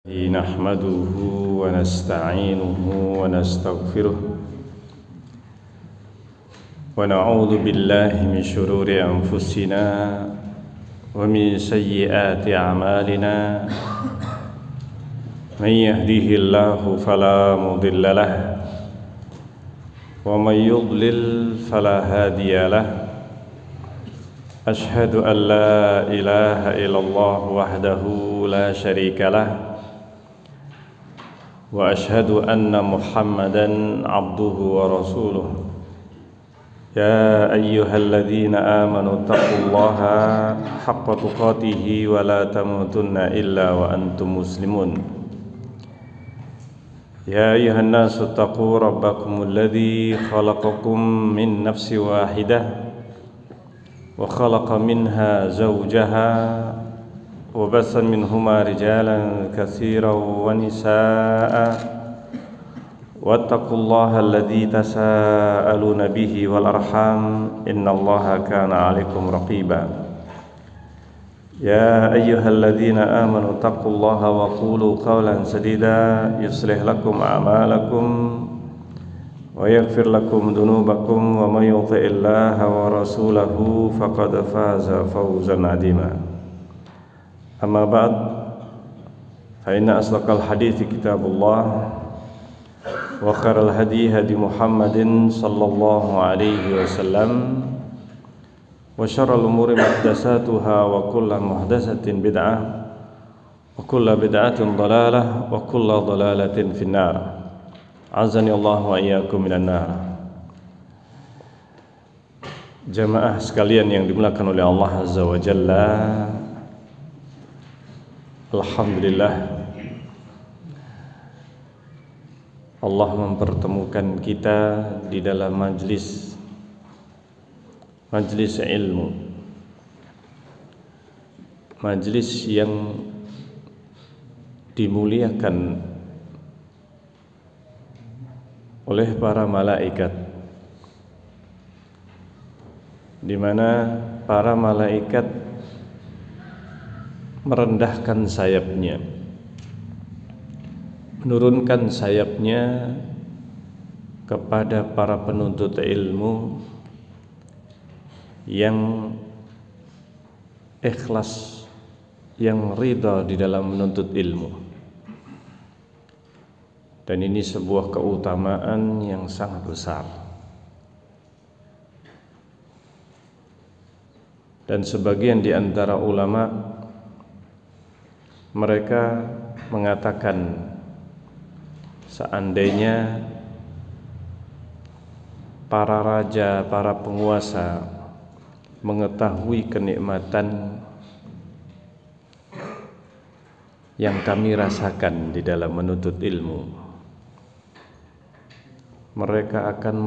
نحمده ونستعينه ونستغفره ونعوذ بالله من شرور أنفسنا ومن سيئات أعمالنا من يهده الله فلا مضل له ومن يضلل فلا هادي له أشهد أن لا إله إلا الله وحده لا شريك له وأشهد أن محمدًا عبده ورسوله يا أيها الذين آمنوا اتقوا الله حق تقاته ولا تموتن إلا وأنتم مسلمون يا أيها الناس اتقوا ربكم الذي خلقكم من نفس واحدة وخلق منها زوجها وبث منهما رجالا كثيرا ونساء واتقوا الله الذي تساءلون به والأرحام إن الله كان عليكم رقيبا يا أيها الذين آمنوا اتقوا الله وقولوا قولا سديدا يصلح لكم أعمالكم ويغفر لكم ذنوبكم ومن يطع الله ورسوله فقد فاز فوزا عظيما أما بعد فإن أصدق الحديث كتاب الله وخير الهدي هدي محمد صلى الله عليه وسلم وشر الأمور محدثاتها وكل محدثة بدعة وكل بدعة ضلالة وكل ضلالة في النار أعزني الله وإياكم من النار. Jamaah sekalian yang dimuliakan oleh Allah Azza wa Jalla, alhamdulillah Allah mempertemukan kita di dalam majlis ilmu, majlis yang dimuliakan oleh para malaikat, di mana para malaikat merendahkan sayapnya, menurunkan sayapnya kepada para penuntut ilmu yang ikhlas, yang ridha di dalam menuntut ilmu. Dan ini sebuah keutamaan yang sangat besar. Dan sebagian di antara ulama mereka mengatakan seandainya para raja, para penguasa mengetahui kenikmatan yang kami rasakan di dalam menuntut ilmu, mereka akan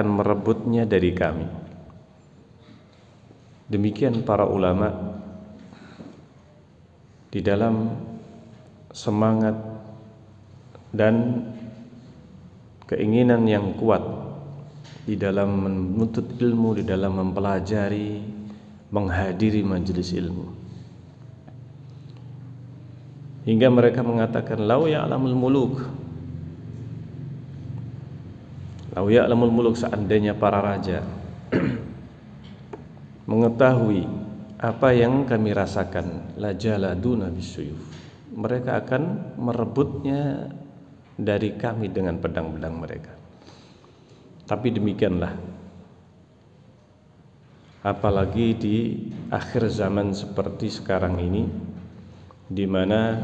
merebutnya dari kami. Demikian para ulama di dalam semangat dan keinginan yang kuat di dalam menuntut ilmu, di dalam mempelajari, menghadiri majelis ilmu, hingga mereka mengatakan lau ya'lamul muluk, seandainya para raja mengetahui apa yang kami rasakan, la jaladuna bisuyuf, mereka akan merebutnya dari kami dengan pedang-pedang mereka. Tapi demikianlah, apalagi di akhir zaman seperti sekarang ini, di mana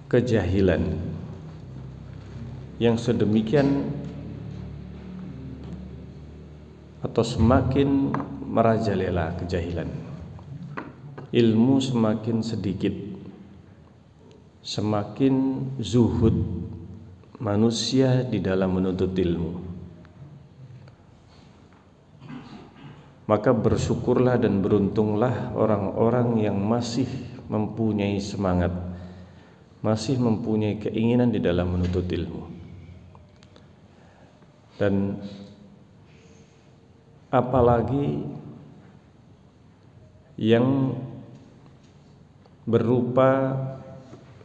kejahilan yang sedemikian atau semakin merajalela kejahilan, ilmu semakin sedikit, semakin zuhud manusia di dalam menuntut ilmu. Maka bersyukurlah dan beruntunglah orang-orang yang masih mempunyai semangat, masih mempunyai keinginan di dalam menuntut ilmu. Dan apalagi yang berupa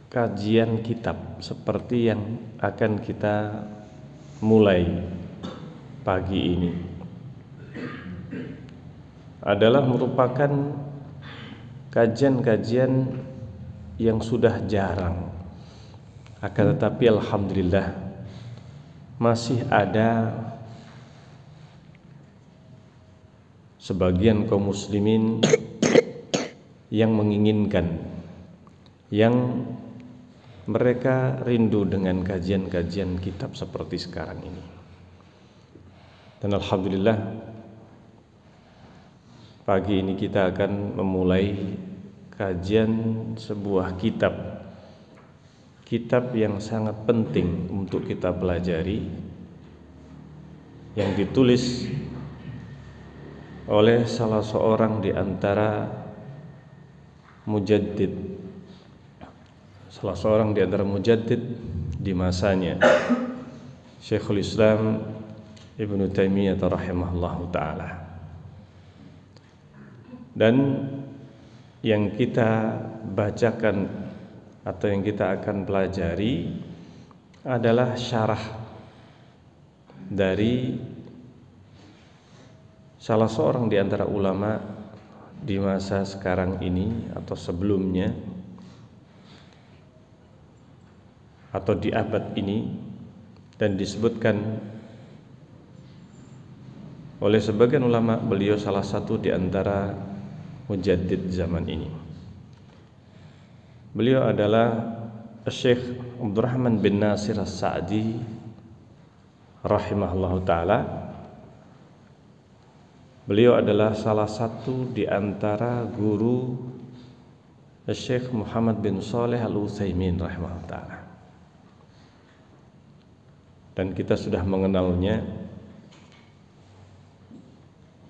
kajian kitab seperti yang akan kita mulai pagi ini, adalah merupakan kajian-kajian yang sudah jarang, akan tetapi alhamdulillah masih ada sebagian kaum muslimin yang menginginkan, yang mereka rindu dengan kajian-kajian kitab seperti sekarang ini. Dan alhamdulillah pagi ini kita akan memulai kajian sebuah kitab yang sangat penting untuk kita pelajari, yang ditulis oleh salah seorang di antara mujaddid di masanya, Syekhul Islam Ibnu Taimiyah rahimahullahu taala. Dan yang kita bacakan atau yang kita akan pelajari adalah syarah dari salah seorang di antara ulama di masa sekarang ini atau sebelumnya atau di abad ini, dan disebutkan oleh sebagian ulama beliau salah satu di antara mujaddid zaman ini. Beliau adalah Syekh Abdurrahman bin Nasir As-Sa'di rahimahullahu taala. Beliau adalah salah satu di antara guru Syekh Muhammad bin Shalih Al-Utsaimin rahimahullahu taala. Dan kita sudah mengenalnya.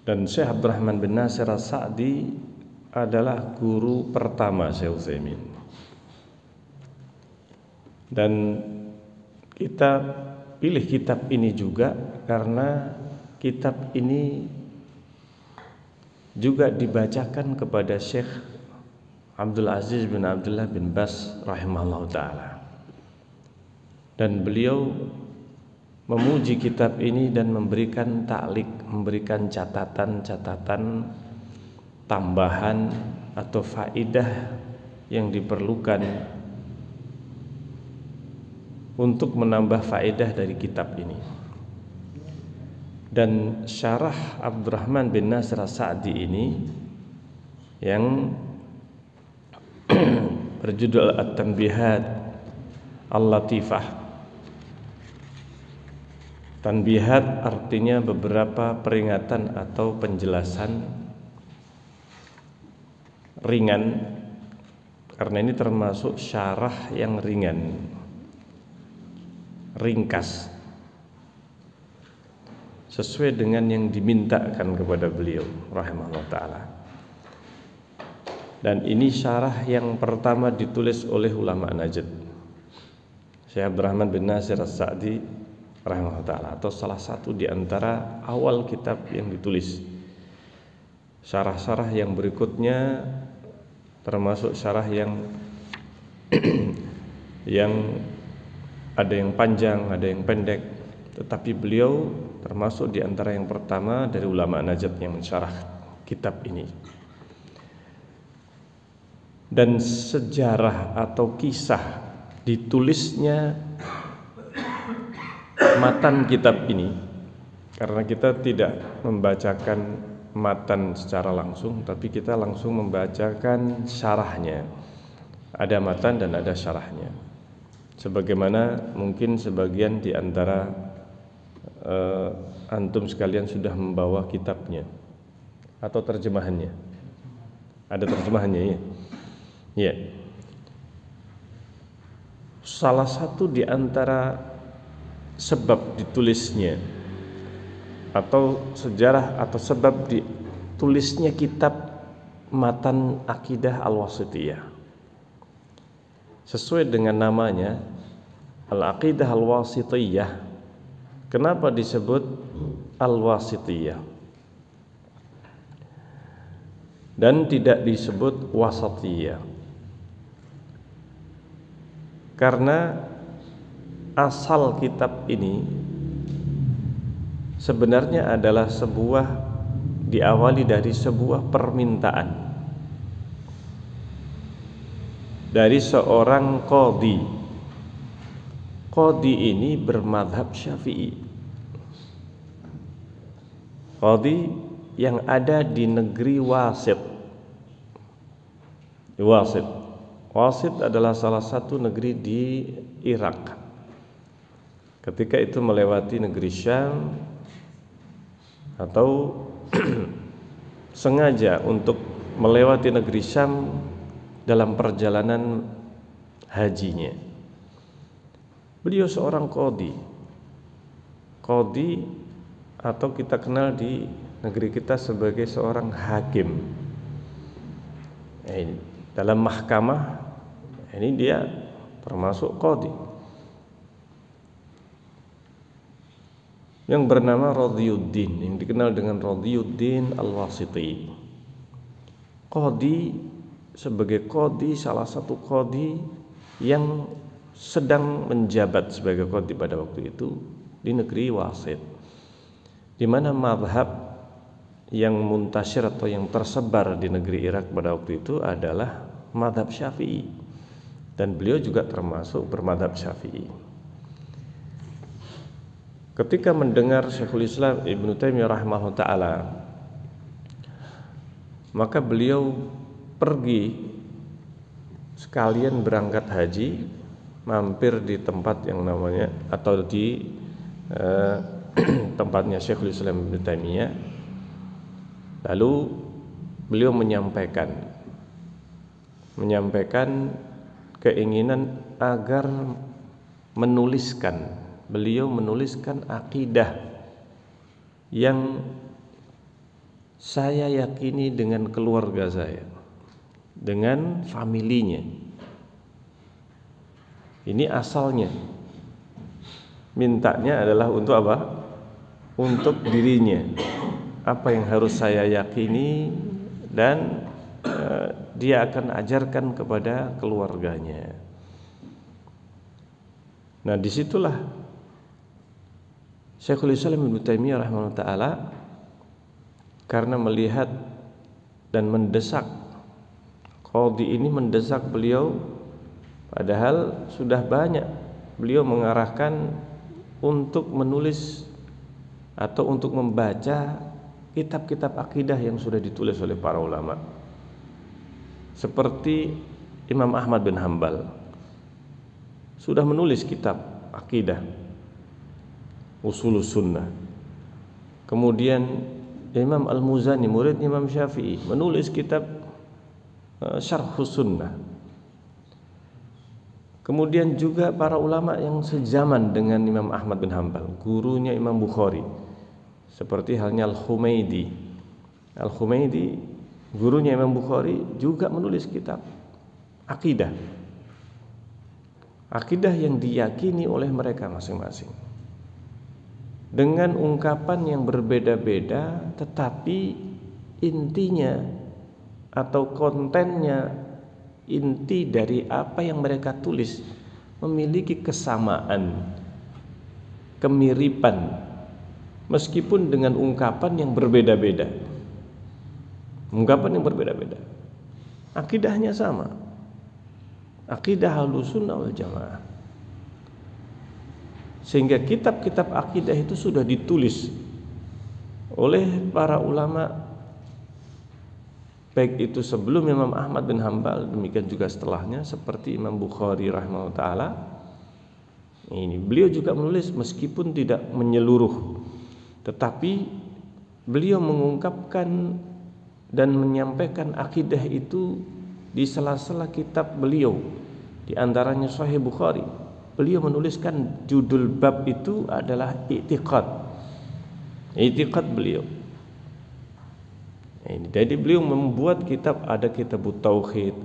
Dan Syekh Abdurrahman bin Nasir As-Sa'di adalah guru pertama Syekh Utsaimin. Dan kita pilih kitab ini juga karena kitab ini juga dibacakan kepada Syekh Abdul Aziz bin Abdullah bin Baz rahimahullah ta'ala. Dan beliau memuji kitab ini dan memberikan ta'liq, memberikan catatan-catatan tambahan atau faidah yang diperlukan untuk menambah faedah dari kitab ini. Dan syarah Abdurrahman bin Nasir As-Sa'di ini yang berjudul At-Tanbihat Al-Latifah. Tanbihat artinya beberapa peringatan atau penjelasan ringan, karena ini termasuk syarah yang ringan, ringkas, sesuai dengan yang dimintakan kepada beliau rahimahullah ta'ala. Dan ini syarah yang pertama ditulis oleh ulama Najd, Syekh Abdurrahman bin Nasir As-Sa'di rahimahullah ta'ala, atau salah satu di antara awal kitab yang ditulis. Syarah-syarah yang berikutnya termasuk syarah yang yang ada yang panjang, ada yang pendek, tetapi beliau termasuk di antara yang pertama dari ulama Najd yang mensyarah kitab ini. Dan sejarah atau kisah ditulisnya matan kitab ini, karena kita tidak membacakan matan secara langsung, tapi kita langsung membacakan syarahnya. Ada matan dan ada syarahnya. Sebagaimana mungkin sebagian di antara antum sekalian sudah membawa kitabnya atau terjemahannya. Ada terjemahannya ya. Ya. Salah satu di antara sebab ditulisnya atau sejarah atau sebab ditulisnya kitab Matan Aqidah Al-Wasithiyah, sesuai dengan namanya Al-Aqidah Al-Wasithiyah. Kenapa disebut Al-Wasithiyah dan tidak disebut Wasatiyah? Karena asal kitab ini sebenarnya adalah diawali dari sebuah permintaan dari seorang qadhi. Qadhi ini bermadhab Syafi'i. Qadhi yang ada di negeri Wasit. Wasit adalah salah satu negeri di Irak. Ketika itu melewati negeri Syam atau sengaja untuk melewati negeri Syam dalam perjalanan hajinya. Beliau seorang qadhi. Qadhi atau kita kenal di negeri kita sebagai seorang hakim. Dalam mahkamah ini dia termasuk qadhi yang bernama Radhiyuddin, yang dikenal dengan Radhiyuddin Al-Wasiti. Qadhi sebagai qadhi, salah satu qadhi yang sedang menjabat sebagai qadhi pada waktu itu di negeri Wasit, di mana mazhab yang muntasyir atau yang tersebar di negeri Irak pada waktu itu adalah mazhab Syafi'i, dan beliau juga termasuk bermadzhab Syafi'i. Ketika mendengar Syekhul Islam Ibnu Taimiyah rahimahullah ta'ala, maka beliau pergi sekalian berangkat haji, mampir di tempat yang namanya atau di tempatnya Syekhul Islam Ibnu Taimiyah. Lalu beliau menyampaikan keinginan agar beliau menuliskan akidah yang saya yakini dengan keluarga saya, dengan familinya. Ini asalnya. Mintanya adalah untuk apa? Untuk dirinya. Apa yang harus saya yakini dan dia akan ajarkan kepada keluarganya. Nah, disitulah Syekhul Islam Ibnu Taimiyah rahimahullah ta'ala karena melihat dan mendesak, qadhi ini mendesak beliau, padahal sudah banyak beliau mengarahkan untuk menulis atau untuk membaca kitab-kitab akidah yang sudah ditulis oleh para ulama, seperti Imam Ahmad bin Hanbal sudah menulis kitab akidah Ushulus Sunnah. Kemudian Imam Al-Muzani, murid Imam Syafi'i, menulis kitab Syarhus Sunnah. Kemudian juga para ulama yang sezaman dengan Imam Ahmad bin Hanbal, gurunya Imam Bukhari, seperti halnya Al-Humaidi. Al-Humaidi, gurunya Imam Bukhari, juga menulis kitab akidah. Akidah yang diyakini oleh mereka masing-masing, dengan ungkapan yang berbeda-beda, tetapi intinya atau kontennya, inti dari apa yang mereka tulis memiliki kesamaan, kemiripan, meskipun dengan ungkapan yang berbeda-beda. Akidahnya sama, akidah Ahlussunnah wal Jamaah. Sehingga kitab-kitab akidah itu sudah ditulis oleh para ulama, baik itu sebelum Imam Ahmad bin Hanbal, demikian juga setelahnya, seperti Imam Bukhari rahimahullah ta'ala. Ini beliau juga menulis meskipun tidak menyeluruh, tetapi beliau mengungkapkan dan menyampaikan akidah itu di sela-sela kitab beliau, di antaranya Sahih Bukhari. Beliau menuliskan judul bab itu adalah i'tiqad beliau. Jadi beliau membuat kitab, ada kitab Tauhid,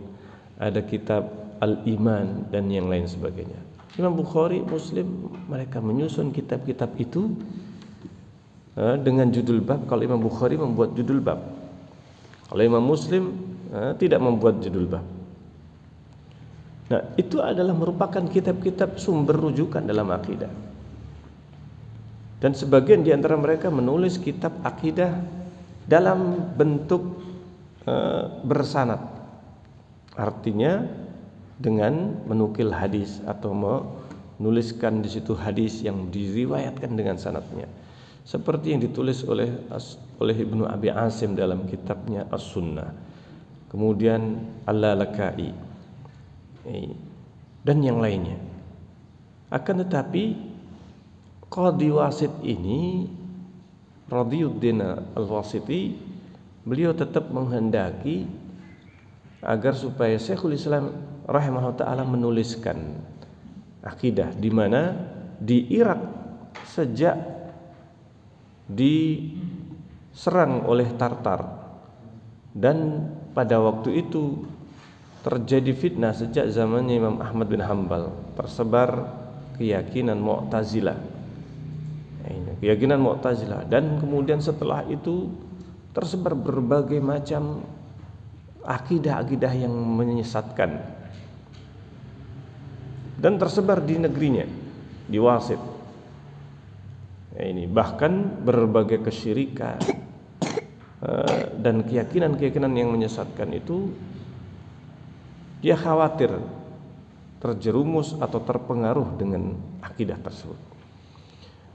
ada kitab Al-Iman dan yang lain sebagainya. Imam Bukhari, Muslim, mereka menyusun kitab-kitab itu dengan judul bab. Kalau Imam Bukhari membuat judul bab, kalau Imam Muslim tidak membuat judul bab. Nah, itu adalah merupakan kitab-kitab sumber rujukan dalam akidah. Dan sebagian di antara mereka menulis kitab akidah dalam bentuk bersanad. Artinya dengan menukil hadis atau menuliskan di situ hadis yang diriwayatkan dengan sanadnya. Seperti yang ditulis oleh Ibnu Abi Asim dalam kitabnya As-Sunnah. Kemudian Al-Lalaka'i dan yang lainnya. Akan tetapi Qadhi Wasit ini, Radiyuddin Al-Wasiti, beliau tetap menghendaki agar supaya Syekhul Islam rahimahullah ta'ala menuliskan akidah, di mana di Irak sejak diserang oleh Tartar, dan pada waktu itu terjadi fitnah sejak zamannya Imam Ahmad bin Hanbal, tersebar keyakinan Mu'tazilah. Keyakinan Mu'tazilah, dan kemudian setelah itu tersebar berbagai macam akidah-akidah yang menyesatkan, dan tersebar di negerinya, di Wasit. Ini bahkan berbagai kesyirikan dan keyakinan-keyakinan yang menyesatkan itu, dia khawatir terjerumus atau terpengaruh dengan akidah tersebut.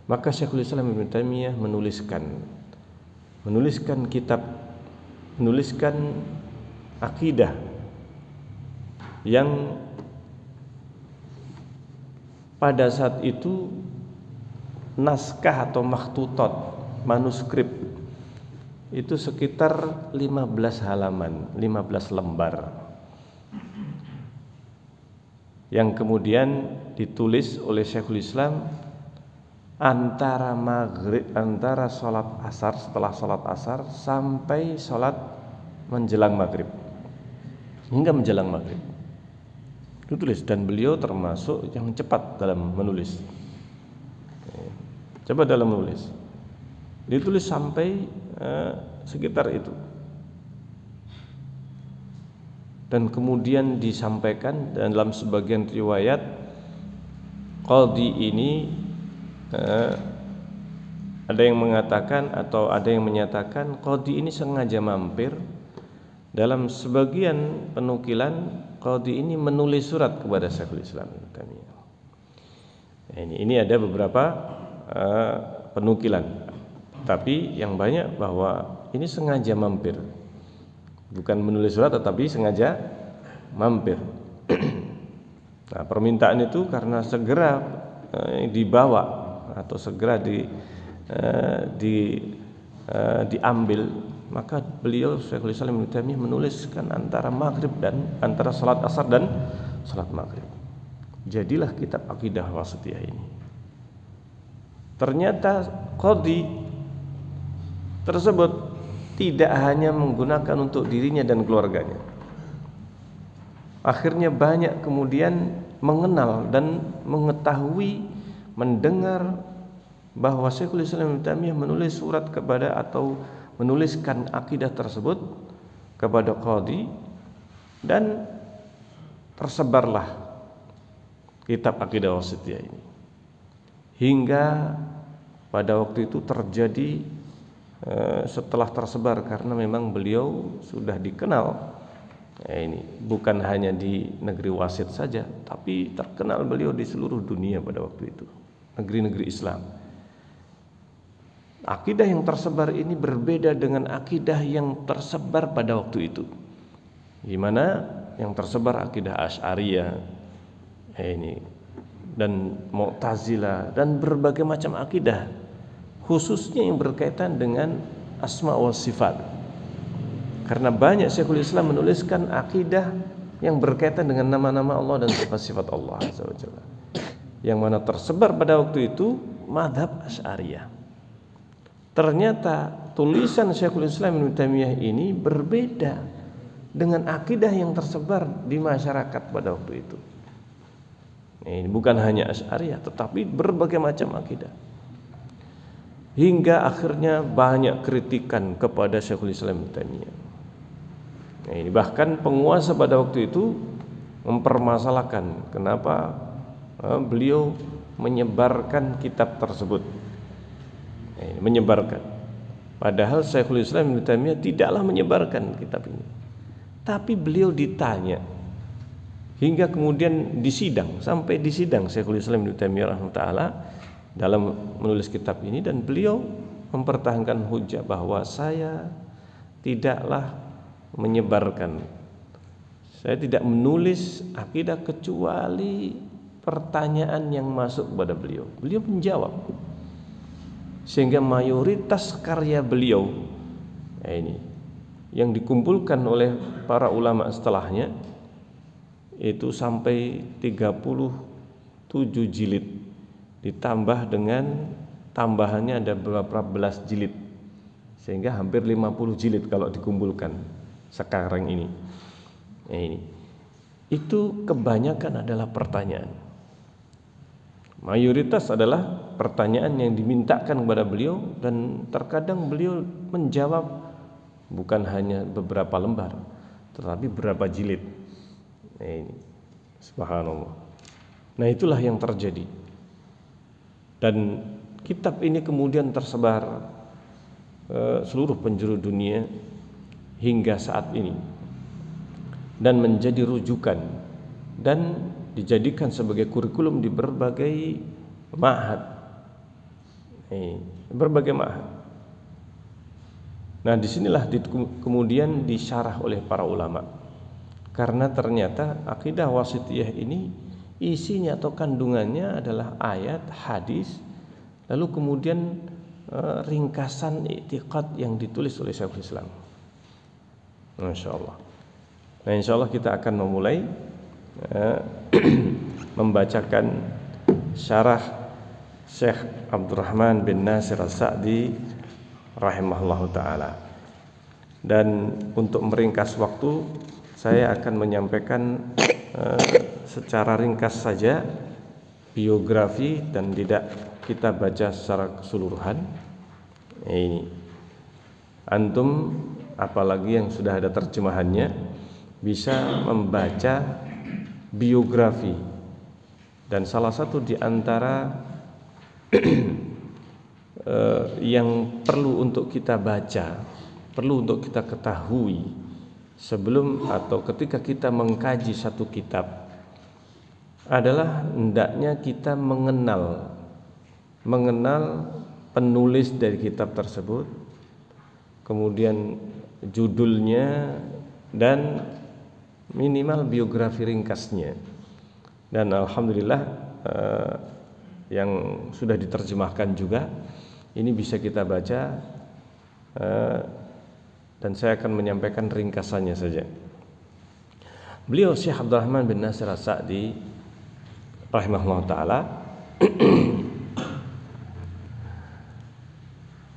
Maka Syekhul Islam Ibnu Taimiyah menuliskan kitab, menuliskan akidah yang pada saat itu naskah atau makhtutat, manuskrip itu sekitar 15 halaman, 15 lembar, yang kemudian ditulis oleh Syekhul Islam antara salat asar, setelah salat asar sampai salat menjelang maghrib, hingga menjelang maghrib ditulis. Dan beliau termasuk yang cepat dalam menulis, cepat dalam menulis, ditulis sampai sekitar itu. Dan kemudian disampaikan dalam sebagian riwayat, Qadhi ini ada yang mengatakan atau ada yang menyatakan Qadhi ini sengaja mampir. Dalam sebagian penukilan, Qadhi ini menulis surat kepada Syekhul Islam. Ini ada beberapa penukilan, tapi yang banyak bahwa ini sengaja mampir. Bukan menulis surat, tetapi sengaja mampir. Nah, permintaan itu karena segera dibawa atau segera diambil, maka beliau Syekhul Islam Ibnu Taimiyah menuliskan antara maghrib dan antara salat asar dan salat maghrib. Jadilah kitab akidah wasithiyah ini. Ternyata Qadhi tersebut tidak hanya menggunakan untuk dirinya dan keluarganya. Akhirnya banyak kemudian mengenal dan mengetahui, mendengar bahwa Syekhul Islam Ibnu Taimiyah menulis surat kepada atau menuliskan akidah tersebut kepada Qadhi, dan tersebarlah kitab akidah wasithiyah ini. Hingga pada waktu itu terjadi setelah tersebar, karena memang beliau sudah dikenal, ini bukan hanya di negeri Wasit saja, tapi terkenal beliau di seluruh dunia pada waktu itu, negeri-negeri Islam. Akidah yang tersebar ini berbeda dengan akidah yang tersebar pada waktu itu, di mana yang tersebar akidah Asy'ariyah ini dan Mu'tazilah dan berbagai macam akidah, khususnya yang berkaitan dengan asma wa sifat. Karena banyak Syekhul Islam menuliskan akidah yang berkaitan dengan nama-nama Allah dan sifat-sifat Allah Azza wa Jalla, yang mana tersebar pada waktu itu mazhab Asy'ariyah. Ternyata tulisan Syekhul Islam Ibnu Taimiyah ini berbeda dengan akidah yang tersebar di masyarakat pada waktu itu. Ini bukan hanya Asy'ariyah, tetapi berbagai macam akidah. Hingga akhirnya banyak kritikan kepada Syekhul Islam Ibnu Taimiyah. Nah, ini bahkan penguasa pada waktu itu mempermasalahkan kenapa beliau menyebarkan kitab tersebut. Menyebarkan. Padahal Syekhul Islam Ibnu Taimiyah tidaklah menyebarkan kitab ini. Tapi beliau ditanya hingga kemudian disidang, sampai disidang Syekhul Islam Ibnu Taimiyah rahimahullah dalam menulis kitab ini, dan beliau mempertahankan hujah bahwa saya tidaklah menyebarkan, saya tidak menulis akidah kecuali pertanyaan yang masuk kepada beliau. Beliau menjawab, sehingga mayoritas karya beliau ini yang dikumpulkan oleh para ulama setelahnya itu sampai 37 jilid, ditambah dengan tambahannya ada beberapa belas jilid, sehingga hampir 50 jilid kalau dikumpulkan sekarang ini. Itu kebanyakan adalah pertanyaan. Mayoritas adalah pertanyaan yang dimintakan kepada beliau, dan terkadang beliau menjawab bukan hanya beberapa lembar, tetapi beberapa jilid. Ini subhanallah. Nah, itulah yang terjadi. Dan kitab ini kemudian tersebar seluruh penjuru dunia hingga saat ini, dan menjadi rujukan dan dijadikan sebagai kurikulum di berbagai ma'had, berbagai ma'had. Nah, disinilah kemudian disyarah oleh para ulama, karena ternyata akidah wasithiyah ini isinya atau kandungannya adalah ayat, hadis, lalu kemudian ringkasan i'tiqad yang ditulis oleh Syekhul Islam. Masya Allah. Nah, insya Allah kita akan memulai membacakan syarah Syekh Abdurrahman bin Nasir As-Sa'di rahimahullahu ta'ala. Dan untuk meringkas waktu, saya akan menyampaikan secara ringkas saja biografi, dan tidak kita baca secara keseluruhan. Ini antum, apalagi yang sudah ada terjemahannya, bisa membaca biografi. Dan salah satu di antara yang perlu untuk kita baca, perlu untuk kita ketahui sebelum atau ketika kita mengkaji satu kitab, adalah hendaknya kita mengenal penulis dari kitab tersebut, kemudian judulnya, dan minimal biografi ringkasnya. Dan alhamdulillah yang sudah diterjemahkan juga ini bisa kita baca, dan saya akan menyampaikan ringkasannya saja. Beliau Syekh Abdurrahman bin Nasir As-Sa'di rahimahullah ta'ala,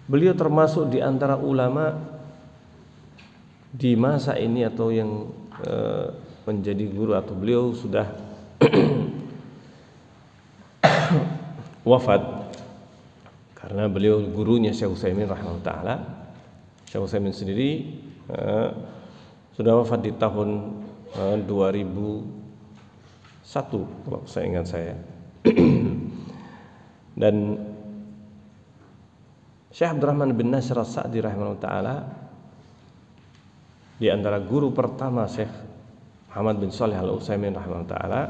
beliau termasuk di antara ulama di masa ini, atau yang menjadi guru, atau beliau sudah wafat, karena beliau gurunya Syekh Utsaimin rahimahullah ta'ala. Syekh Utsaimin sendiri sudah wafat di tahun 2001 kalau saya ingat saya. Dan Syekh Abdurrahman bin Nasir As-Sa'di rahimahullah ta'ala di antara guru pertama Syekh Muhammad bin Shalih Al-Utsaimin rahimahullah ta'ala.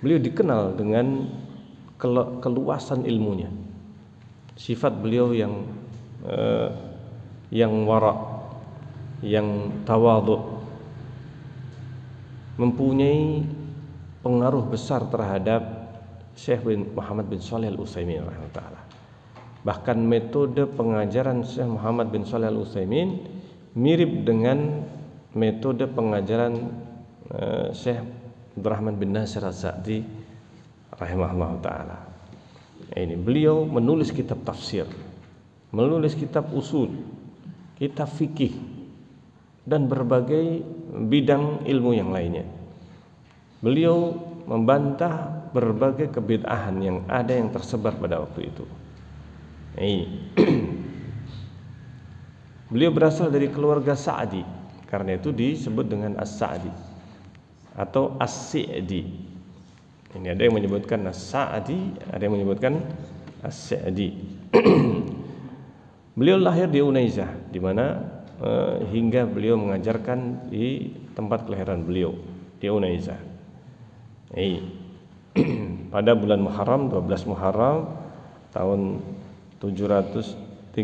Beliau dikenal dengan keluasan ilmunya. Sifat beliau yang wara', yang tawadhu, mempunyai pengaruh besar terhadap Syekh Muhammad bin Shalih Al-Utsaimin rahimahullah ta'ala. Bahkan metode pengajaran Syekh Muhammad bin Shalih Al-Utsaimin mirip dengan metode pengajaran Syekh Abdurrahman bin Nasir As-Sa'di rahimahullah ta'ala. Ini beliau menulis kitab tafsir, menulis kitab usul, kitab fikih, dan berbagai bidang ilmu yang lainnya. Beliau membantah berbagai kebid'ahan yang ada yang tersebar pada waktu itu. Beliau berasal dari keluarga Sa'di, karena itu disebut dengan As-Sa'di. atau As-Sa'di. Ini ada yang menyebutkan As-Sa'di, ada yang menyebutkan As-Sa'di. Beliau lahir di Unaizah, di mana hingga beliau mengajarkan di tempat kelahiran beliau di Unaizah. Pada bulan Muharram, 12 Muharram tahun 1307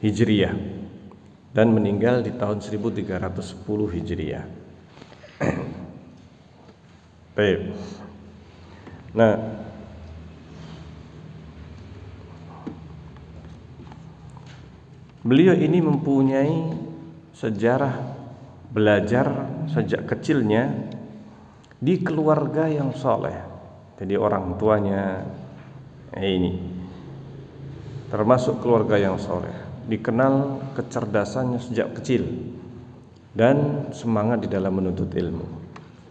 Hijriah dan meninggal di tahun 1310 Hijriah. Baik. Nah, beliau ini mempunyai sejarah belajar sejak kecilnya di keluarga yang soleh. Jadi orang tuanya ini termasuk keluarga yang soleh, dikenal kecerdasannya sejak kecil dan semangat di dalam menuntut ilmu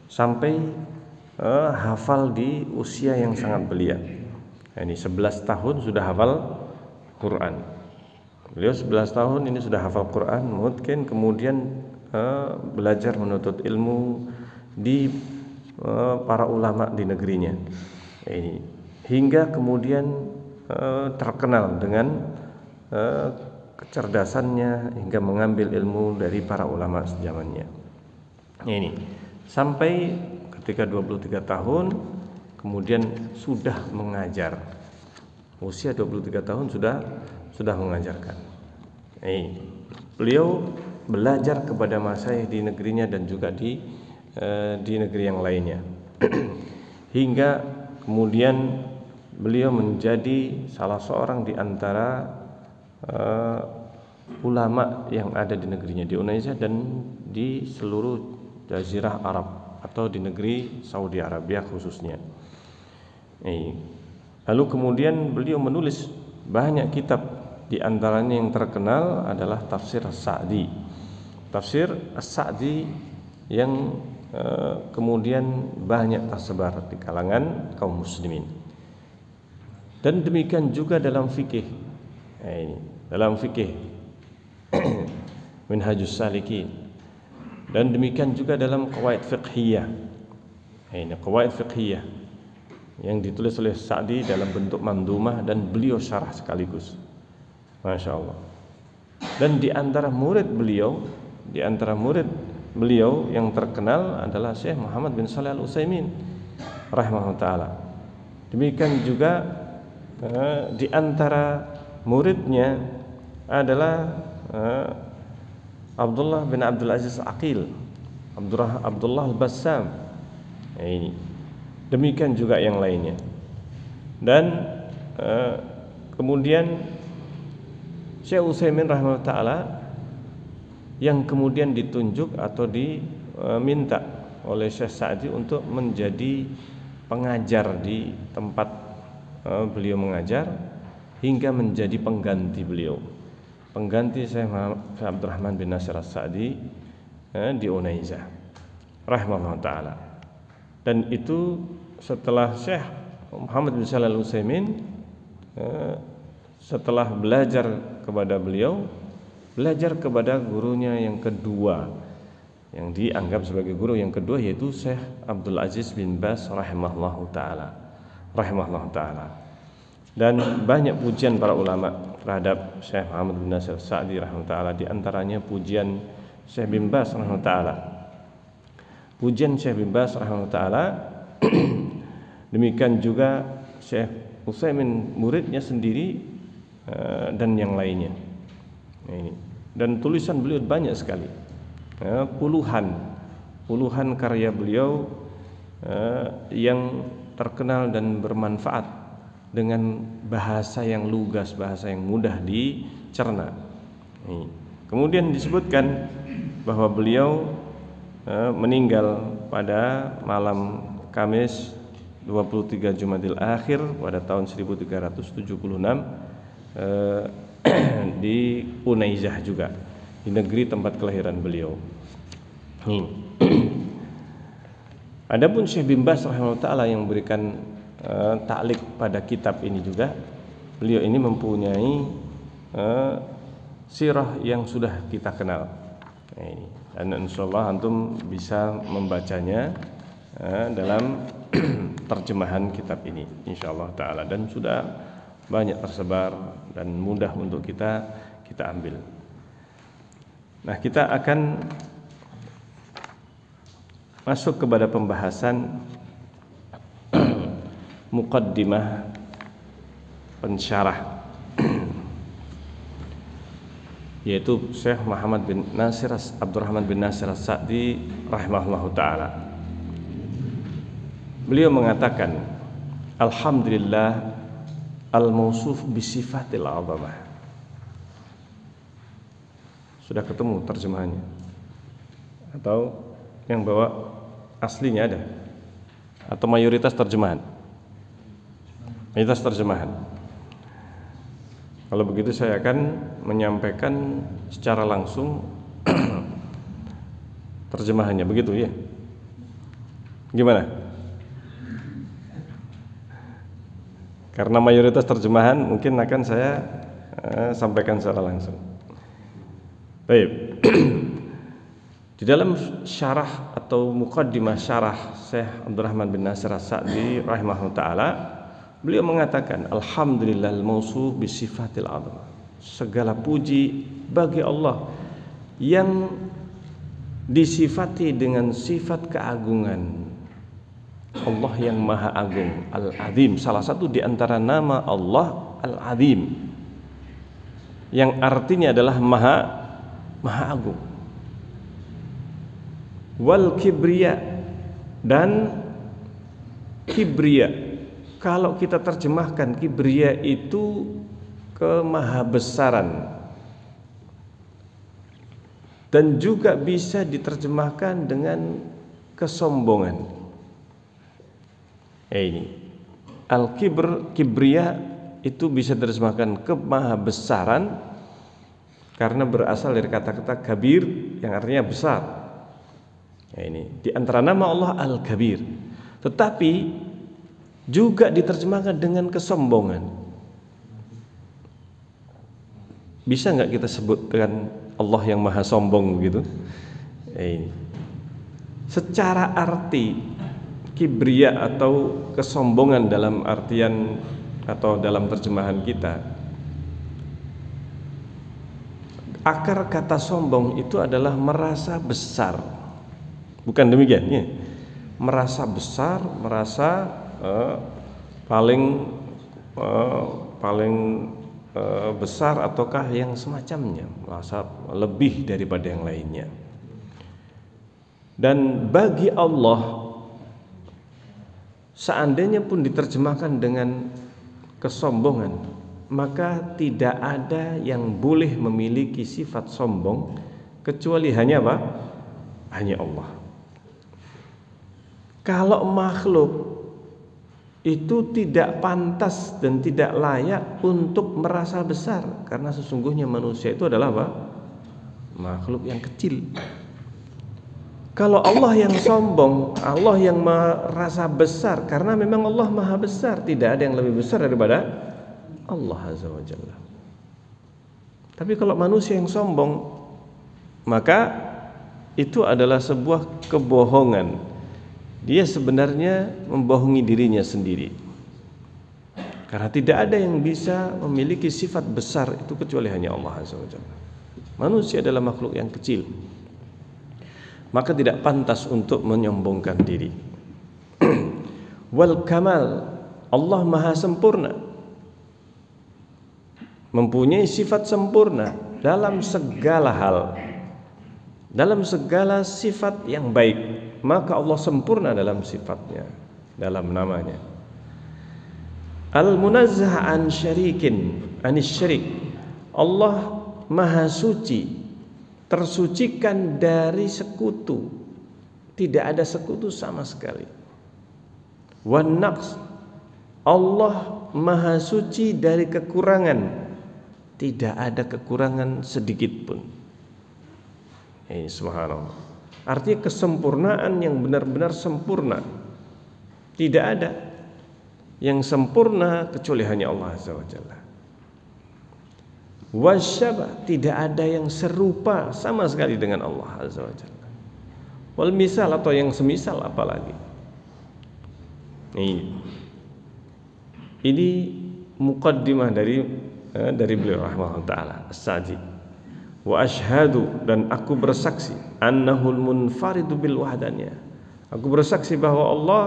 sampai hafal di usia yang sangat belia. Ini 11 tahun sudah hafal Quran. Beliau 11 tahun ini sudah hafal Quran, mungkin kemudian belajar menuntut ilmu di para ulama di negerinya. Ini hingga kemudian terkenal dengan kecerdasannya hingga mengambil ilmu dari para ulama sejamannya. Ini sampai ketika 23 tahun kemudian sudah mengajar. Usia 23 tahun sudah mengajarkan. Beliau belajar kepada masyayikh di negerinya dan juga di negeri yang lainnya. Hingga kemudian beliau menjadi salah seorang di antara ulama yang ada di negerinya di Unaizah dan di seluruh jazirah Arab atau di negeri Saudi Arabia khususnya. Lalu kemudian beliau menulis banyak kitab, di antaranya yang terkenal adalah Tafsir As-Sa'di. Tafsir As-Sa'di yang kemudian banyak tersebar di kalangan kaum muslimin. Dan demikian juga dalam fikih. Dalam fikih Minhajus Salikin. Dan demikian juga dalam qawaid fiqhiyah. Ini qawaid fiqhiyah yang ditulis oleh Sa'di dalam bentuk mandumah dan beliau syarah sekaligus. Masya Allah. Dan di antara murid beliau yang terkenal adalah Syekh Muhammad bin Shalih Al-Utsaimin rahimahullah ta'ala. Demikian juga di antara muridnya adalah Abdullah bin Abdul Aziz Aqil, Abdullah Al-Bassam. Ini demikian juga yang lainnya. Dan kemudian Syekh Utsaimin rahimahullah ta'ala yang kemudian ditunjuk atau diminta oleh Syekh Sa'di untuk menjadi pengajar di tempat beliau mengajar hingga menjadi pengganti beliau, pengganti Syekh Abdurrahman bin Nasir As-Sa'di di Unaizah rahimahullah ta'ala. Dan itu setelah Syekh Muhammad bin Shalih Al-Utsaimin setelah belajar kepada beliau, belajar kepada gurunya yang kedua, yang dianggap sebagai guru yang kedua, yaitu Syekh Abdul Aziz bin Baz rahimahullah ta'ala. Dan banyak pujian para ulama terhadap Syekh Muhammad bin Nasir Sa'di rahimahullah ta'ala, di antaranya pujian Syekh bin Baz rahimahullah ta'ala. Pujian Syekh bin Baz rahimahullah ta'ala demikian juga Syekh Utsaimin muridnya sendiri dan yang lainnya. Dan tulisan beliau banyak sekali, puluhan karya beliau yang terkenal dan bermanfaat dengan bahasa yang lugas, bahasa yang mudah dicerna. Kemudian disebutkan bahwa beliau meninggal pada malam Kamis 23 Jumadil Akhir pada tahun 1376 di Unaizah juga, di negeri tempat kelahiran beliau. Adapun Syekh bin Baz rahimahullah ta'ala yang memberikan ta'liq pada kitab ini juga, beliau ini mempunyai sirah yang sudah kita kenal. Nah, ini. Dan insyaallah antum bisa membacanya dalam terjemahan kitab ini insyaallah taala, dan sudah banyak tersebar dan mudah untuk kita ambil. Nah, kita akan masuk kepada pembahasan muqaddimah pensyarah, yaitu Syekh Muhammad bin Nasir Abdurrahman bin Nasir As-Sa'di rahimahullahu taala. Beliau mengatakan, alhamdulillah al-mausuf bi sifatil 'azamah. Sudah ketemu terjemahannya? Atau yang bawa aslinya ada? Atau mayoritas terjemahan? Mayoritas terjemahan. Kalau begitu saya akan menyampaikan secara langsung terjemahannya, begitu ya? Gimana? Karena mayoritas terjemahan mungkin akan saya sampaikan secara langsung. Baik. Di dalam syarah atau muqaddimah syarah Syekh Abdurrahman bin Nasir As-Sa'di rahimahullah taala, beliau mengatakan, alhamdulillahil mausuf bi sifatil 'azamah. Segala puji bagi Allah yang disifati dengan sifat keagungan. Allah yang Maha Agung, Al-Azim. Salah satu di antara nama Allah Al-Azim, yang artinya adalah Maha Agung. Wal kibriya, dan kibriya, kalau kita terjemahkan kibriya itu kemahabesaran, dan juga bisa diterjemahkan dengan kesombongan. Ini al-kibr, kibriya itu bisa diterjemahkan kemahabesaran karena berasal dari kata-kata kabir yang artinya besar. Ini di antara nama Allah Al-Kabir, tetapi juga diterjemahkan dengan kesombongan. Bisa nggak kita sebut dengan Allah yang maha sombong begitu? Ini secara arti kibriya atau kesombongan dalam artian atau dalam terjemahan kita, akar kata sombong itu adalah merasa besar. Bukan demikian ya? Merasa besar, merasa paling besar ataukah yang semacamnya, merasa lebih daripada yang lainnya. Dan bagi Allah, seandainya pun diterjemahkan dengan kesombongan, maka tidak ada yang boleh memiliki sifat sombong kecuali hanya apa? Hanya Allah. Kalau makhluk itu tidak pantas dan tidak layak untuk merasa besar, karena sesungguhnya manusia itu adalah apa? Makhluk yang kecil. Kalau Allah yang sombong, Allah yang merasa besar, karena memang Allah maha besar, tidak ada yang lebih besar daripada Allah Azza wa Jalla. Tapi kalau manusia yang sombong, maka itu adalah sebuah kebohongan. Dia sebenarnya membohongi dirinya sendiri, karena tidak ada yang bisa memiliki sifat besar itu kecuali hanya Allah Azza wa Jalla. Manusia adalah makhluk yang kecil, maka tidak pantas untuk menyombongkan diri. Wal kamal, Allah maha sempurna, mempunyai sifat sempurna dalam segala hal, dalam segala sifat yang baik. Maka Allah sempurna dalam sifatnya, dalam namanya. Al-munazzah an syarikin, anis syirik. Allah maha suci, tersucikan dari sekutu, tidak ada sekutu sama sekali. Wan naqs, Allah maha suci dari kekurangan, tidak ada kekurangan sedikit pun. Subhanallah. Artinya kesempurnaan yang benar-benar sempurna tidak ada. yang sempurna kecuali hanya Allah Azza wa Jalla. Wasyabah, tidak ada yang serupa sama sekali dengan Allah Azza wa Jalla. Wal misal, atau yang semisal apalagi. Ini muqaddimah dari beliau rahimahullah taala As-Sa'di. Wa asyhadu, dan aku bersaksi, annahul munfaridu bil wahdaniyah. Aku bersaksi bahwa Allah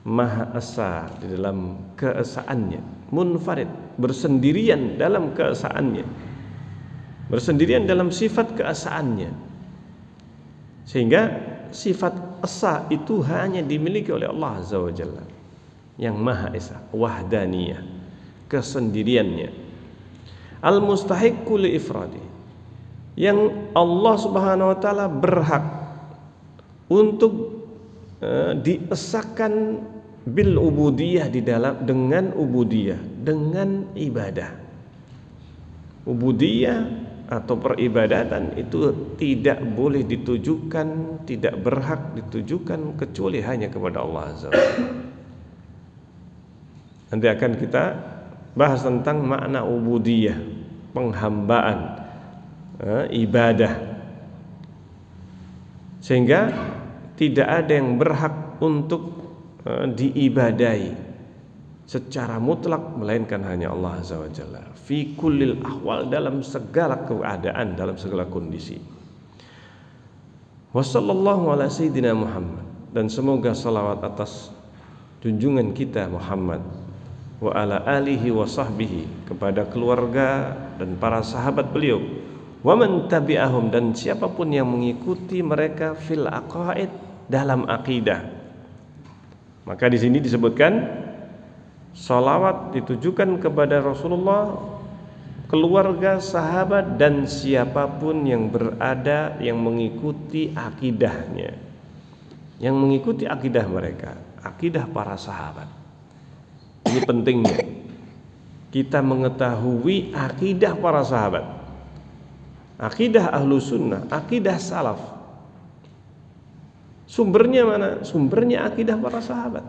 Maha Esa di dalam keesaannya, munfarid, bersendirian dalam keesaannya, bersendirian dalam sifat keesaannya, sehingga sifat esa itu hanya dimiliki oleh Allah Azza wa Jalla yang Maha Esa, wahdaniyah, kesendiriannya. Al-mustahiqqu li ifradi, yang Allah Subhanahu wa taala berhak untuk diesakan bil ubudiyah, di dalam dengan ubudiyah, dengan ibadah. Ubudiyah atau peribadatan itu tidak boleh ditujukan, tidak berhak ditujukan kecuali hanya kepada Allah Azza wa Jalla. Nanti akan kita bahas tentang makna ubudiyah, penghambaan, ibadah, sehingga tidak ada yang berhak untuk diibadai secara mutlak melainkan hanya Allah Azza wa Jalla fi kullil ahwal, dalam segala keadaan, dalam segala kondisi. Wa sallallahu ala sayyidina Muhammad, dan semoga salawat atas junjungan kita Muhammad, wa ala alihi wa sahbihi, kepada keluarga dan para sahabat beliau, wa man tabi'ahum, dan siapapun yang mengikuti mereka fil aqaid, dalam akidah. Maka di sini disebutkan salawat ditujukan kepada Rasulullah, keluarga, sahabat, dan siapapun yang berada, yang mengikuti akidahnya, yang mengikuti akidah mereka, akidah para sahabat. Ini pentingnya kita mengetahui akidah para sahabat, akidah ahlu sunnah, akidah salaf. Sumbernya mana? Sumbernya akidah para sahabat.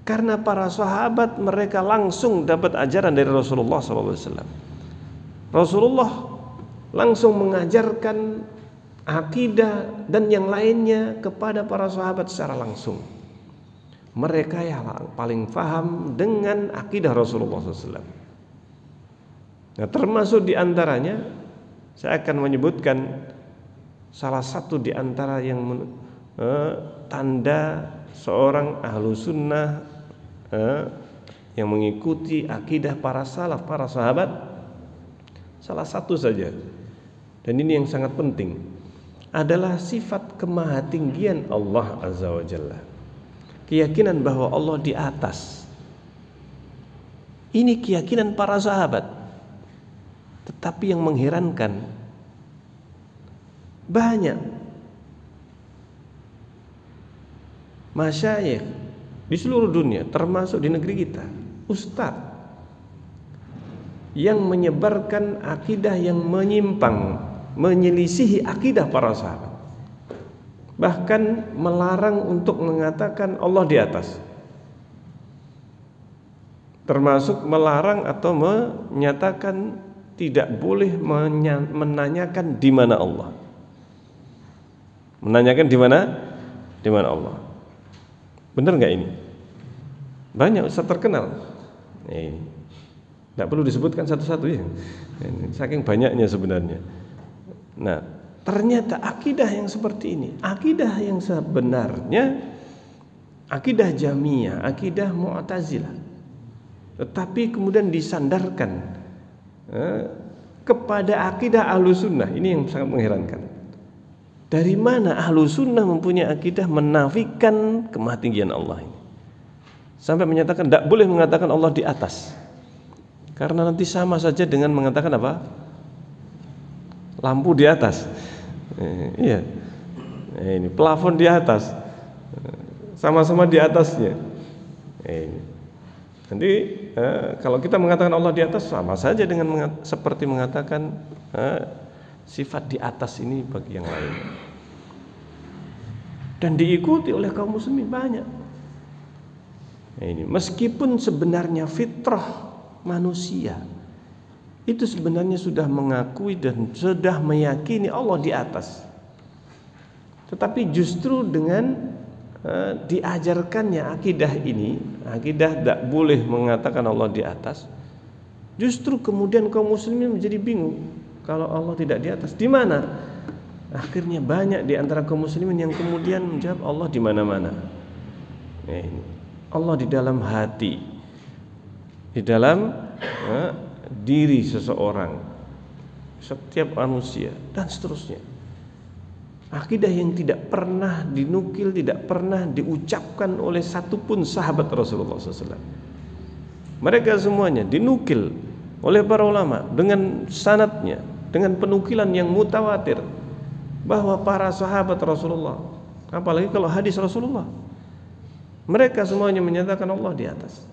Karena para sahabat mereka langsung dapat ajaran dari Rasulullah SAW. Rasulullah langsung mengajarkan akidah dan yang lainnya kepada para sahabat secara langsung. Mereka yang paling paham dengan akidah Rasulullah SAW. Nah, termasuk diantaranya saya akan menyebutkan salah satu diantara yang tanda seorang ahlu sunnah yang mengikuti akidah para salaf, para sahabat. Salah satu saja, dan ini yang sangat penting, adalah sifat kemahatinggian Allah Azza wa Jalla. Keyakinan bahwa Allah di atas. Ini keyakinan para sahabat. Tetapi yang mengherankan, banyak masyayikh di seluruh dunia, termasuk di negeri kita, ustadz yang menyebarkan akidah yang menyimpang, menyelisihi akidah para sahabat, bahkan melarang untuk mengatakan Allah di atas, termasuk melarang atau menyatakan tidak boleh menanyakan di mana Allah, menanyakan di mana Allah. Benar nggak ini? Banyak ustaz terkenal. Tidak perlu disebutkan satu-satu ya. Saking banyaknya sebenarnya. Nah, ternyata akidah yang seperti ini, akidah yang sebenarnya akidah Jahmiyah, akidah Mu'tazilah, tetapi kemudian disandarkan kepada akidah Ahlus Sunnah. Ini yang sangat mengherankan. Dari mana Ahlus Sunnah mempunyai akidah menafikan kemahatinggian Allah ini, sampai menyatakan tidak boleh mengatakan Allah di atas, karena nanti sama saja dengan mengatakan apa? Lampu di atas. Iya. Ini plafon di atas. Sama-sama di atasnya. Nanti kalau kita mengatakan Allah di atas, sama saja dengan seperti mengatakan sifat di atas ini bagi yang lain. Dan diikuti oleh kaum muslimin banyak. Nah, ini meskipun sebenarnya fitrah manusia itu sebenarnya sudah mengakui dan sudah meyakini Allah di atas, tetapi justru dengan diajarkannya akidah ini, akidah tidak boleh mengatakan Allah di atas, justru kemudian kaum muslimin menjadi bingung. Kalau Allah tidak di atas, di mana? Akhirnya banyak di antara kaum muslimin yang kemudian menjawab Allah di mana-mana. Nah, ini Allah di dalam hati, di dalam diri seseorang, setiap manusia, dan seterusnya. Akidah yang tidak pernah dinukil, tidak pernah diucapkan oleh satupun sahabat Rasulullah SAW. Mereka semuanya dinukil oleh para ulama dengan sanadnya, dengan penukilan yang mutawatir, bahwa para sahabat Rasulullah, apalagi kalau hadis Rasulullah, mereka semuanya menyatakan Allah di atas.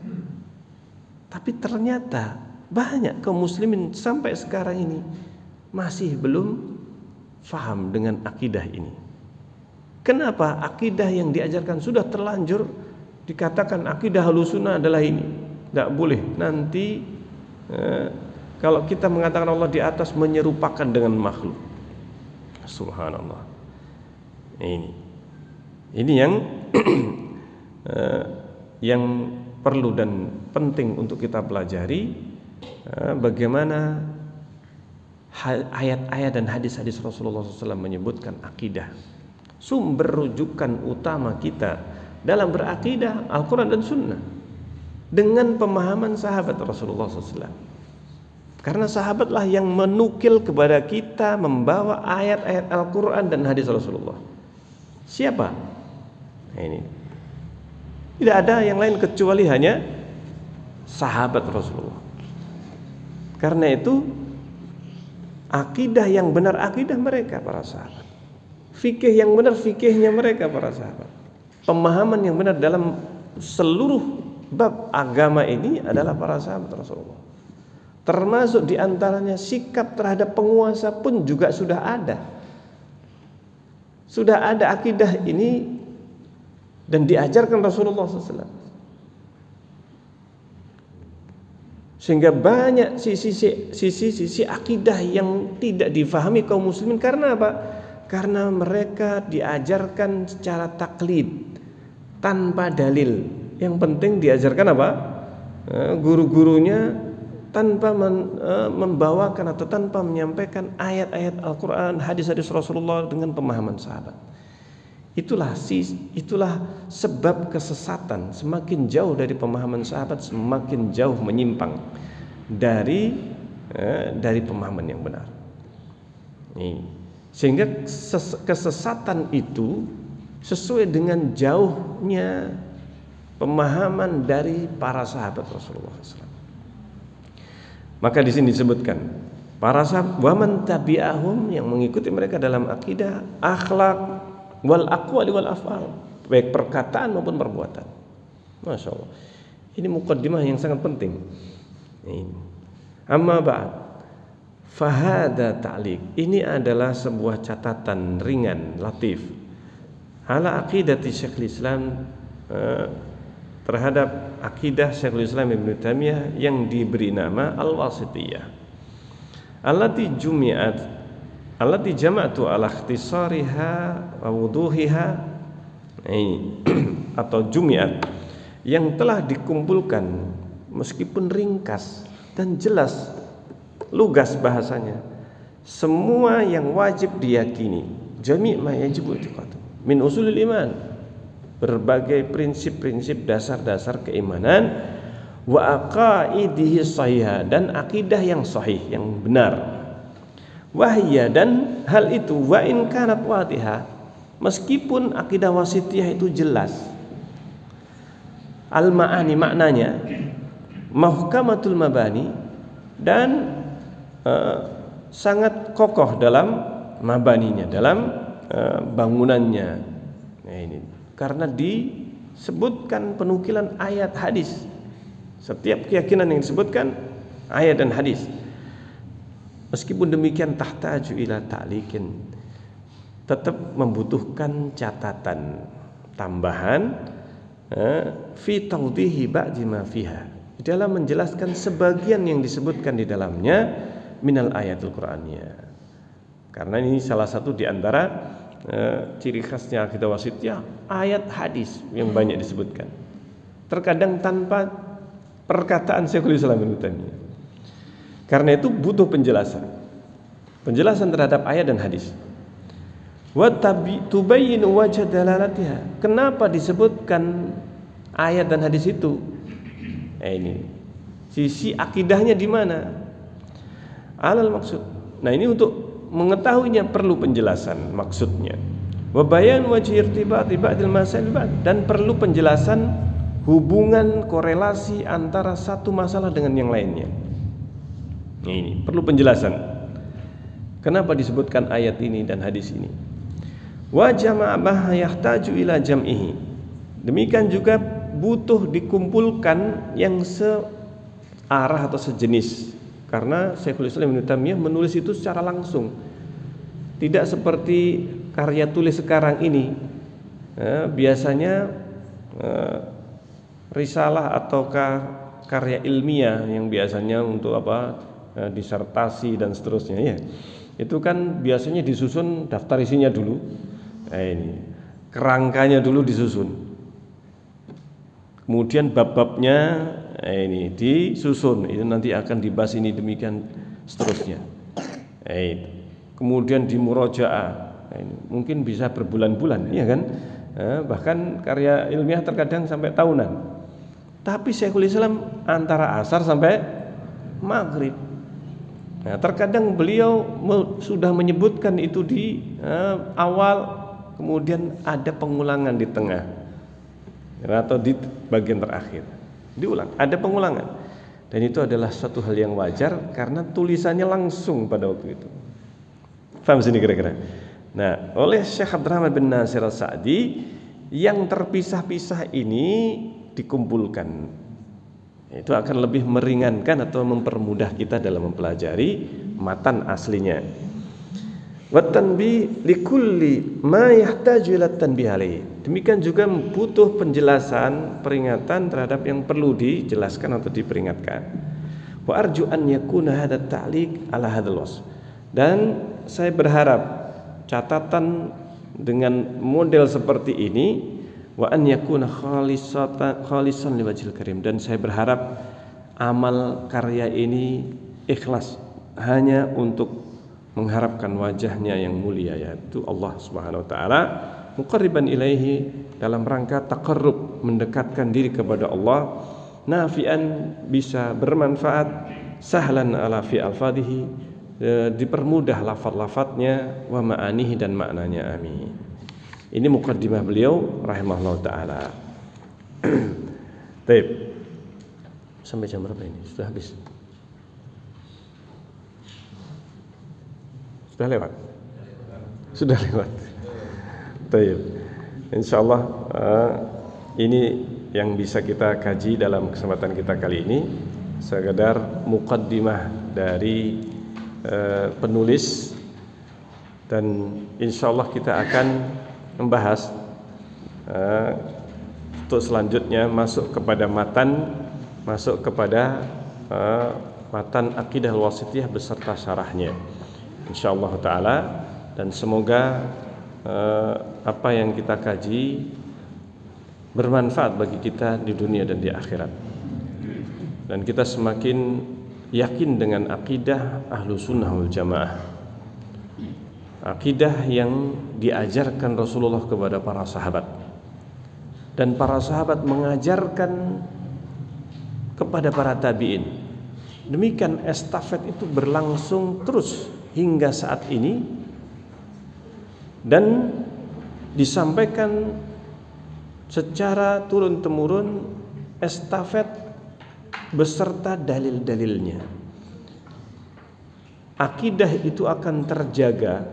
Tapi ternyata banyak kaum muslimin sampai sekarang ini masih belum faham dengan akidah ini. Kenapa? Akidah yang diajarkan sudah terlanjur dikatakan akidah Ahlussunnah adalah ini. Tidak boleh nanti kalau kita mengatakan Allah di atas menyerupakan dengan makhluk. Subhanallah. Ini yang yang perlu dan penting untuk kita pelajari, bagaimana ayat-ayat dan hadis-hadis Rasulullah SAW menyebutkan akidah. Sumber rujukan utama kita dalam berakidah Al-Quran dan Sunnah dengan pemahaman sahabat Rasulullah SAW. Karena sahabatlah yang menukil kepada kita, membawa ayat-ayat Al-Quran dan hadis Rasulullah. Siapa? Nah, ini tidak ada yang lain kecuali hanya sahabat Rasulullah. Karena itu akidah yang benar akidah mereka para sahabat, fikih yang benar fikihnya mereka para sahabat, pemahaman yang benar dalam seluruh bab agama ini adalah para sahabat Rasulullah. Termasuk diantaranya sikap terhadap penguasa pun juga sudah ada akidah ini dan diajarkan Rasulullah SAW. Sehingga banyak sisi akidah yang tidak difahami kaum muslimin. Karena apa? Karena mereka diajarkan secara taklid, tanpa dalil. Yang penting diajarkan apa? Guru-gurunya tanpa membawakan atau tanpa menyampaikan ayat-ayat Al-Quran, hadis-hadis Rasulullah dengan pemahaman sahabat. Itulah sebab kesesatan. Semakin jauh dari pemahaman sahabat, semakin jauh menyimpang dari pemahaman yang benar. Sehingga kesesatan itu sesuai dengan jauhnya pemahaman dari para sahabat Rasulullah SAW. Maka di sini disebutkan para sahabat waman tabi'ahum, yang mengikuti mereka dalam akidah, akhlak, wal aqwali wal af'al, baik perkataan maupun perbuatan. Masya Allah. Ini muqaddimah yang sangat penting. Amma ba'd, fahada ta'liq, ini adalah sebuah catatan ringan, latif, ala aqidati Syekhul Islam, terhadap akidah Syekhul Islam Ibnu Taimiyah yang diberi nama Al-Wasithiyah, allati jama'tu ala ikhtisariha wa wuduhiha, atau jumi'at, yang telah dikumpulkan meskipun ringkas dan jelas, lugas bahasanya, semua yang wajib diyakini, jami' ma yajibu i'tiqadu min usulil iman, berbagai prinsip-prinsip dasar-dasar keimanan, wa aqaidihi shahihah, dan akidah yang sahih, yang benar, wahya, dan hal itu wa in kanat wadihah, meskipun akidah wasithiyah itu jelas, al-ma'ani, maknanya, mahkamatul mabani, dan sangat kokoh dalam mabaninya, dalam bangunannya. Nah, ini karena disebutkan penukilan ayat hadis. Setiap keyakinan yang disebutkan ayat dan hadis. Meskipun demikian tahtaju ila ta'liqin, tetap membutuhkan catatan tambahan fi tawdihi ba'di ma fiha, di dalam menjelaskan sebagian yang disebutkan di dalamnya minal ayatul Qur'aniyah. Karena ini salah satu di antara ciri khasnya akidah wasithiyah, ayat hadis yang banyak disebutkan. Terkadang tanpa perkataan Syekhul Islam Ibnu Taimiyah. Karena itu butuh penjelasan terhadap ayat dan hadis. Wa tubayyin wajh dalalatiha. Kenapa disebutkan ayat dan hadis itu? Ini sisi akidahnya di mana? Alal maksud. Nah, ini untuk mengetahuinya perlu penjelasan maksudnya. Wa bayan wajh irtibati ba'dil masail dan perlu penjelasan hubungan korelasi antara satu masalah dengan yang lainnya. Ini perlu penjelasan. Kenapa disebutkan ayat ini dan hadis ini? Wa jama'a ma yahtaju ila jam'ihi. Demikian juga butuh dikumpulkan yang searah atau sejenis. Karena Syekhul Islam Ibnu Taimiyah menulis itu secara langsung, tidak seperti karya tulis sekarang ini. Biasanya risalah ataukah karya ilmiah yang biasanya untuk disertasi dan seterusnya ya, itu kan biasanya disusun daftar isinya dulu. Ini kerangkanya dulu disusun, kemudian bab-babnya ini disusun, itu nanti akan dibahas ini demikian seterusnya. Kemudian di murojaah, mungkin bisa berbulan-bulan, ya kan? Bahkan karya ilmiah terkadang sampai tahunan. Tapi Syekhul Islam antara asar sampai maghrib. Nah, terkadang beliau sudah menyebutkan itu di awal, kemudian ada pengulangan di tengah atau di bagian terakhir. Diulang, ada pengulangan. Dan itu adalah suatu hal yang wajar karena tulisannya langsung pada waktu itu. Paham sini kira-kira? Nah, oleh Syekh Abdurrahman bin Nasir As-Sa'di yang terpisah-pisah ini dikumpulkan. Itu akan lebih meringankan atau mempermudah kita dalam mempelajari matan aslinya. Wa tanbih likulli ma yahtaju ila tanbih alaihi. Demikian juga butuh penjelasan, peringatan terhadap yang perlu dijelaskan atau diperingatkan. Wa arju an yakuna hadha ta'liq ala hadzal wasf. Dan saya berharap catatan dengan model seperti ini, wa an yakuna khalisan liwajhil karim, dan saya berharap amal karya ini ikhlas hanya untuk mengharapkan wajahnya yang mulia, yaitu Allah Subhanahu wa taala, muqarriban ilaihi, dalam rangka taqarrub, mendekatkan diri kepada Allah, nafi'an, bisa bermanfaat, sahlan ala fi alfadhihi, dipermudah lafaz-lafaznya, wa ma'anihi, dan maknanya. Amin. Ini muqaddimah beliau rahimahullah taala. Baik. Sampai jam berapa ini? Sudah habis. Sudah lewat. Sudah lewat. Baik. Insyaallah ini yang bisa kita kaji dalam kesempatan kita kali ini, sekedar muqaddimah dari penulis, dan insyaallah kita akan membahas untuk selanjutnya masuk kepada matan, masuk kepada matan Aqidah Al-Wasithiyah beserta syarahnya, insyaallah taala. Dan semoga apa yang kita kaji bermanfaat bagi kita di dunia dan di akhirat, dan kita semakin yakin dengan akidah Ahlus Sunnah wal Jamaah, akidah yang diajarkan Rasulullah kepada para sahabat, dan para sahabat mengajarkan kepada para tabi'in. Demikian estafet itu berlangsung terus hingga saat ini, dan disampaikan secara turun-temurun estafet beserta dalil-dalilnya. Akidah itu akan terjaga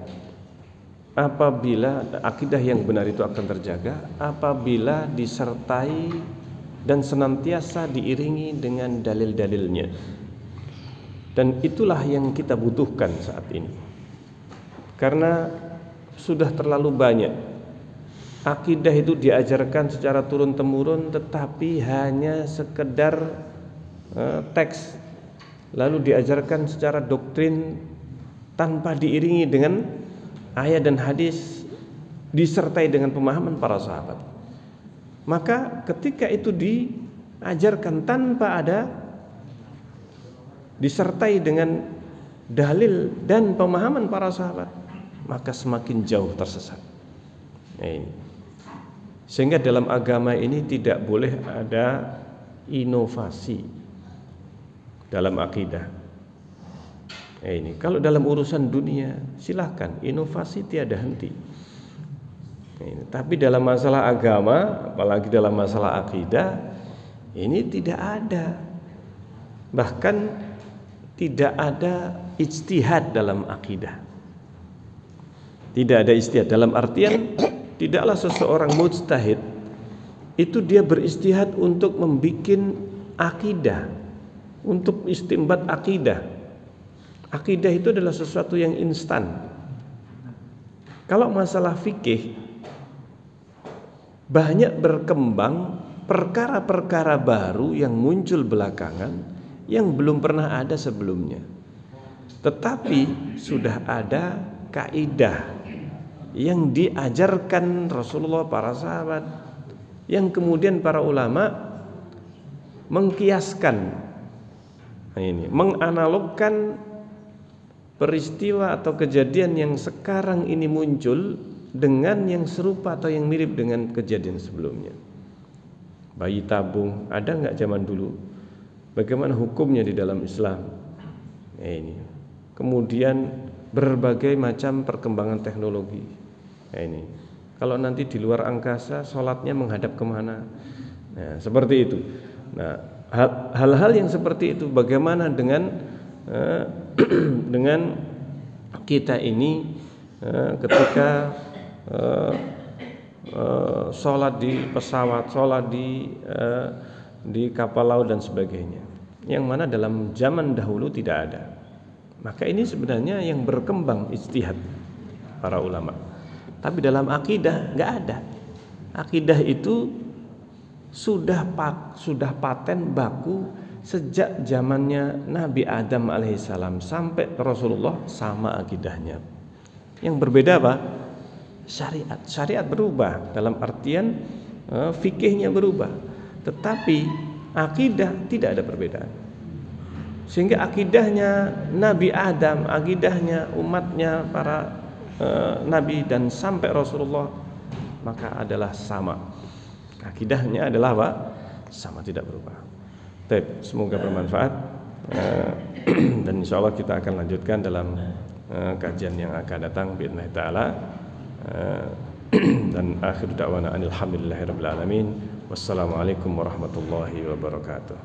apabila, akidah yang benar itu akan terjaga apabila disertai dan senantiasa diiringi dengan dalil-dalilnya. Dan itulah yang kita butuhkan saat ini, karena sudah terlalu banyak akidah itu diajarkan secara turun-temurun tetapi hanya sekedar teks, lalu diajarkan secara doktrin tanpa diiringi dengan ayat dan hadis disertai dengan pemahaman para sahabat. Maka ketika itu diajarkan tanpa ada disertai dengan dalil dan pemahaman para sahabat, maka semakin jauh tersesat. Sehingga dalam agama ini tidak boleh ada inovasi dalam akidah. Kalau dalam urusan dunia silahkan inovasi tiada henti. Tapi dalam masalah agama, apalagi dalam masalah akidah, ini tidak ada. Bahkan tidak ada ijtihad dalam akidah. Tidak ada ijtihad dalam artian tidaklah seseorang mujtahid itu dia berijtihad untuk membikin akidah, untuk istinbat akidah. Akidah itu adalah sesuatu yang instan. Kalau masalah fikih, banyak berkembang perkara-perkara baru yang muncul belakangan yang belum pernah ada sebelumnya. Tetapi sudah ada kaidah yang diajarkan Rasulullah, para sahabat, yang kemudian para ulama mengkiaskan, menganalogkan peristiwa atau kejadian yang sekarang ini muncul dengan yang serupa atau yang mirip dengan kejadian sebelumnya. Bayi tabung ada nggak zaman dulu? Bagaimana hukumnya di dalam Islam? Kemudian berbagai macam perkembangan teknologi. Kalau nanti di luar angkasa, sholatnya menghadap kemana? Seperti itu. Nah, hal-hal yang seperti itu, bagaimana dengan kita ini ketika sholat di pesawat, sholat di kapal laut dan sebagainya, yang mana dalam zaman dahulu tidak ada. Maka ini sebenarnya yang berkembang ijtihad para ulama. Tapi dalam akidah nggak ada. Akidah itu sudah paten baku sejak zamannya Nabi Adam alaihissalam sampai Rasulullah, sama akidahnya. Yang berbeda apa? Syariat. Syariat berubah dalam artian fikihnya berubah, tetapi akidah tidak ada perbedaan. Sehingga akidahnya Nabi Adam, akidahnya umatnya para Nabi dan sampai Rasulullah maka adalah sama. Akidahnya adalah apa? Sama, tidak berubah. Semoga bermanfaat dan insya Allah kita akan lanjutkan dalam kajian yang akan datang bi'idznillah ta'ala. Dan akhir da'wana alhamdulillahirabbil alamin. Wassalamualaikum warahmatullahi wabarakatuh.